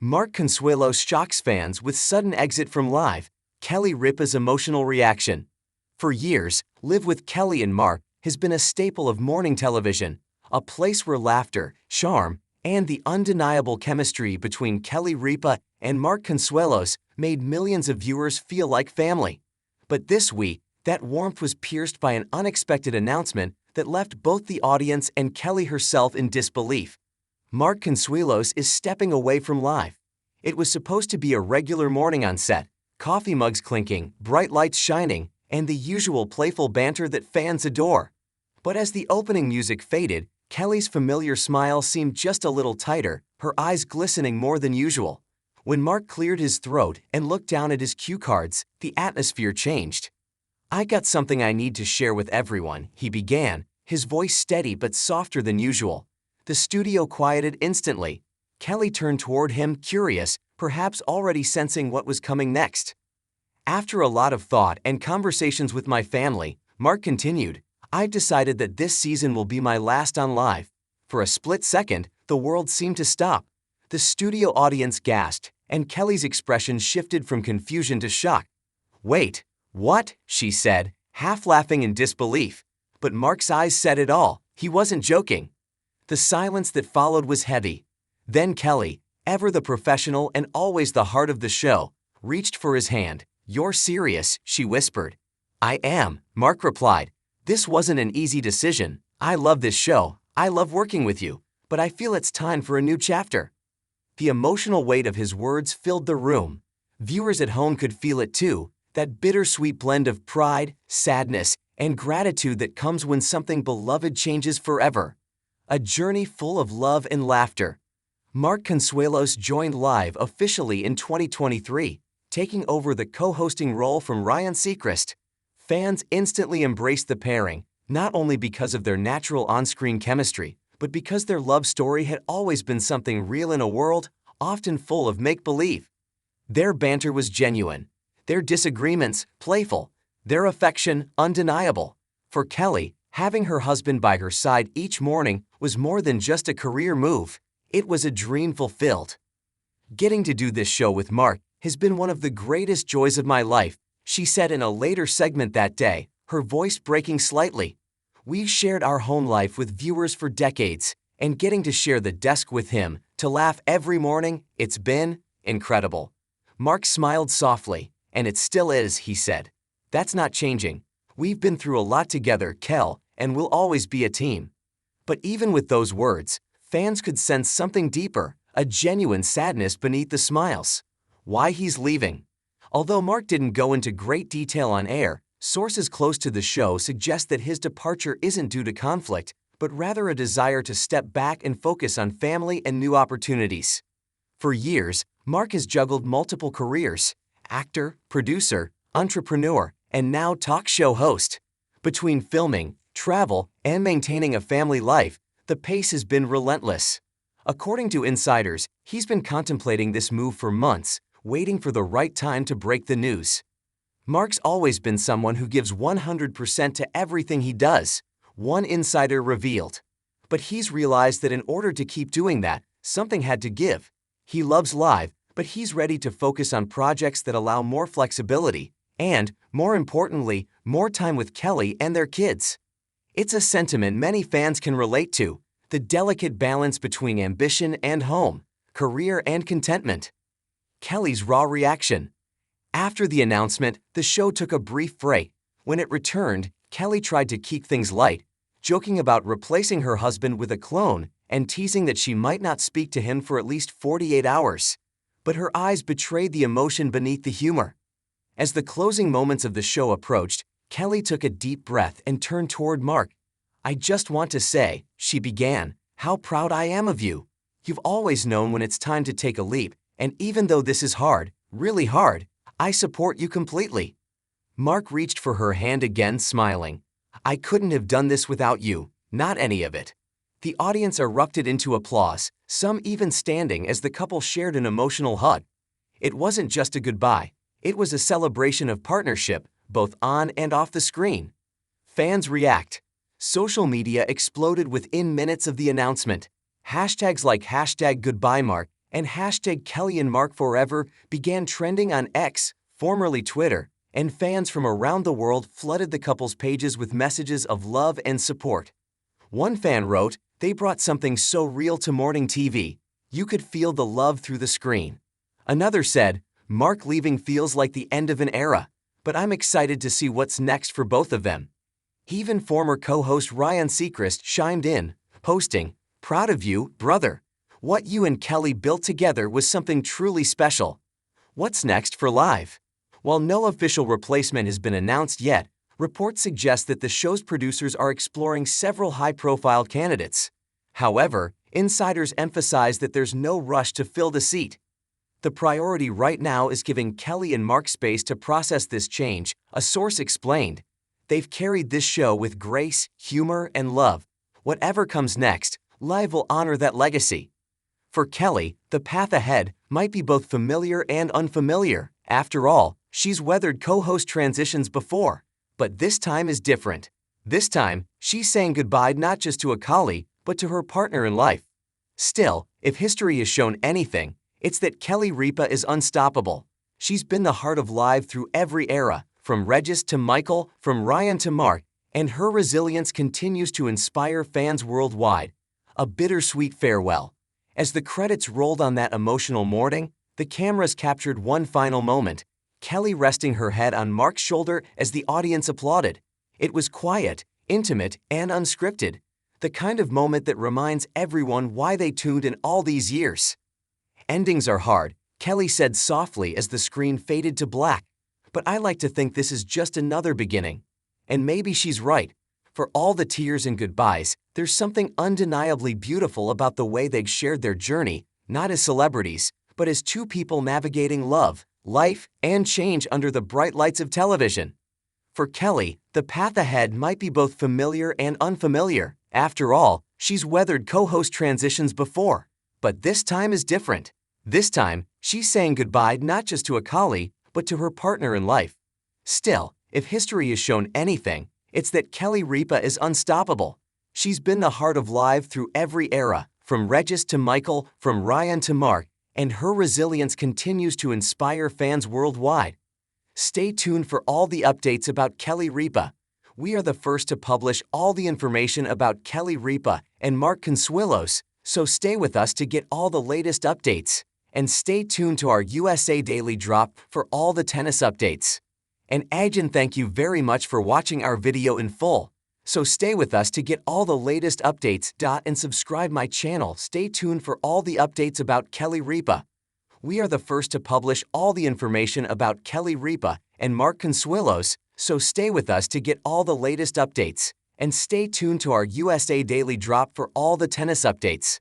Mark Consuelos Shocks Fans with sudden exit from live. Kelly Ripa's emotional reaction. For years, Live with Kelly and Mark has been a staple of morning television, a place where laughter, charm, and the undeniable chemistry between Kelly Ripa and Mark Consuelos made millions of viewers feel like family. But this week, that warmth was pierced by an unexpected announcement that left both the audience and Kelly herself in disbelief. Mark Consuelos is stepping away from live. It was supposed to be a regular morning on set, coffee mugs clinking, bright lights shining, and the usual playful banter that fans adore. But as the opening music faded, Kelly's familiar smile seemed just a little tighter, her eyes glistening more than usual. When Mark cleared his throat and looked down at his cue cards, the atmosphere changed. "I got something I need to share with everyone," he began, his voice steady but softer than usual. The studio quieted instantly. Kelly turned toward him, curious, perhaps already sensing what was coming next. "After a lot of thought and conversations with my family," Mark continued, "I've decided that this season will be my last on live." For a split second, the world seemed to stop. The studio audience gasped, and Kelly's expression shifted from confusion to shock. "Wait, what?" she said, half laughing in disbelief. But Mark's eyes said it all. He wasn't joking. The silence that followed was heavy. Then Kelly, ever the professional and always the heart of the show, reached for his hand. "You're serious," she whispered. "I am," Mark replied. "This wasn't an easy decision. I love this show, I love working with you, but I feel it's time for a new chapter." The emotional weight of his words filled the room. Viewers at home could feel it too, that bittersweet blend of pride, sadness, and gratitude that comes when something beloved changes forever. A journey full of love and laughter. Mark Consuelos joined Live officially in 2023, taking over the co-hosting role from Ryan Seacrest. Fans instantly embraced the pairing, not only because of their natural on-screen chemistry, but because their love story had always been something real in a world often full of make-believe. Their banter was genuine, their disagreements playful, their affection undeniable. For Kelly, having her husband by her side each morning was more than just a career move. It was a dream fulfilled. "Getting to do this show with Mark has been one of the greatest joys of my life," she said in a later segment that day, her voice breaking slightly. "We've shared our home life with viewers for decades, and getting to share the desk with him, to laugh every morning, it's been incredible." Mark smiled softly. "And it still is," he said. "That's not changing. We've been through a lot together, Kel, and we'll always be a team." But even with those words, fans could sense something deeper, a genuine sadness beneath the smiles. Why he's leaving. Although Mark didn't go into great detail on air, sources close to the show suggest that his departure isn't due to conflict, but rather a desire to step back and focus on family and new opportunities. For years, Mark has juggled multiple careers: actor, producer, entrepreneur, and now talk show host. Between filming, travel, and maintaining a family life, the pace has been relentless. According to insiders, he's been contemplating this move for months, waiting for the right time to break the news. Mark's always been someone who gives 100% to everything he does, one insider revealed. But he's realized that in order to keep doing that, something had to give. He loves Live, but he's ready to focus on projects that allow more flexibility and, more importantly, more time with Kelly and their kids. It's a sentiment many fans can relate to, the delicate balance between ambition and home, career and contentment. Kelly's raw reaction. After the announcement, the show took a brief break. When it returned, Kelly tried to keep things light, joking about replacing her husband with a clone and teasing that she might not speak to him for at least 48 hours. But her eyes betrayed the emotion beneath the humor. As the closing moments of the show approached, Kelly took a deep breath and turned toward Mark. "I just want to say," she began, "how proud I am of you. You've always known when it's time to take a leap, and even though this is hard, really hard, I support you completely." Mark reached for her hand again, smiling. "I couldn't have done this without you, not any of it." The audience erupted into applause, some even standing as the couple shared an emotional hug. It wasn't just a goodbye, it was a celebration of partnership, both on and off the screen. Fans react. Social media exploded within minutes of the announcement. Hashtags like #GoodbyeMark and hashtag Kelly and Mark Forever began trending on X, formerly Twitter, and fans from around the world flooded the couple's pages with messages of love and support. One fan wrote, "They brought something so real to morning TV. You could feel the love through the screen." Another said, "Mark leaving feels like the end of an era, but I'm excited to see what's next for both of them." Even former co-host Ryan Seacrest chimed in, posting, "Proud of you, brother. What you and Kelly built together was something truly special. What's next for Live?" While no official replacement has been announced yet, reports suggest that the show's producers are exploring several high-profile candidates. However, insiders emphasize that there's no rush to fill the seat. The priority right now is giving Kelly and Mark space to process this change, a source explained. They've carried this show with grace, humor, and love. Whatever comes next, Live will honor that legacy. For Kelly, the path ahead might be both familiar and unfamiliar. After all, she's weathered co-host transitions before. But this time is different. This time, she's saying goodbye not just to a colleague, but to her partner in life. Still, if history has shown anything, it's that Kelly Ripa is unstoppable. She's been the heart of Live through every era, from Regis to Michael, from Ryan to Mark, and her resilience continues to inspire fans worldwide. A bittersweet farewell. As the credits rolled on that emotional morning, the cameras captured one final moment, Kelly resting her head on Mark's shoulder as the audience applauded. It was quiet, intimate, and unscripted, the kind of moment that reminds everyone why they tuned in all these years. "Endings are hard," Kelly said softly as the screen faded to black. "But I like to think this is just another beginning." And maybe she's right. For all the tears and goodbyes, there's something undeniably beautiful about the way they've shared their journey, not as celebrities, but as two people navigating love, life, and change under the bright lights of television. For Kelly, the path ahead might be both familiar and unfamiliar. After all, she's weathered co-host transitions before. But this time is different. This time, she's saying goodbye not just to a colleague, but to her partner in life. Still, if history has shown anything, it's that Kelly Ripa is unstoppable. She's been the heart of Live through every era, from Regis to Michael, from Ryan to Mark, and her resilience continues to inspire fans worldwide. Stay tuned for all the updates about Kelly Ripa. We are the first to publish all the information about Kelly Ripa and Mark Consuelos, so stay with us to get all the latest updates. And stay tuned to our USA Daily Drop for all the tennis updates. And Ajin, thank you very much for watching our video in full. So stay with us to get all the latest updates. And subscribe my channel. Stay tuned for all the updates about Kelly Ripa. We are the first to publish all the information about Kelly Ripa and Mark Consuelos, so stay with us to get all the latest updates. And stay tuned to our USA Daily Drop for all the tennis updates.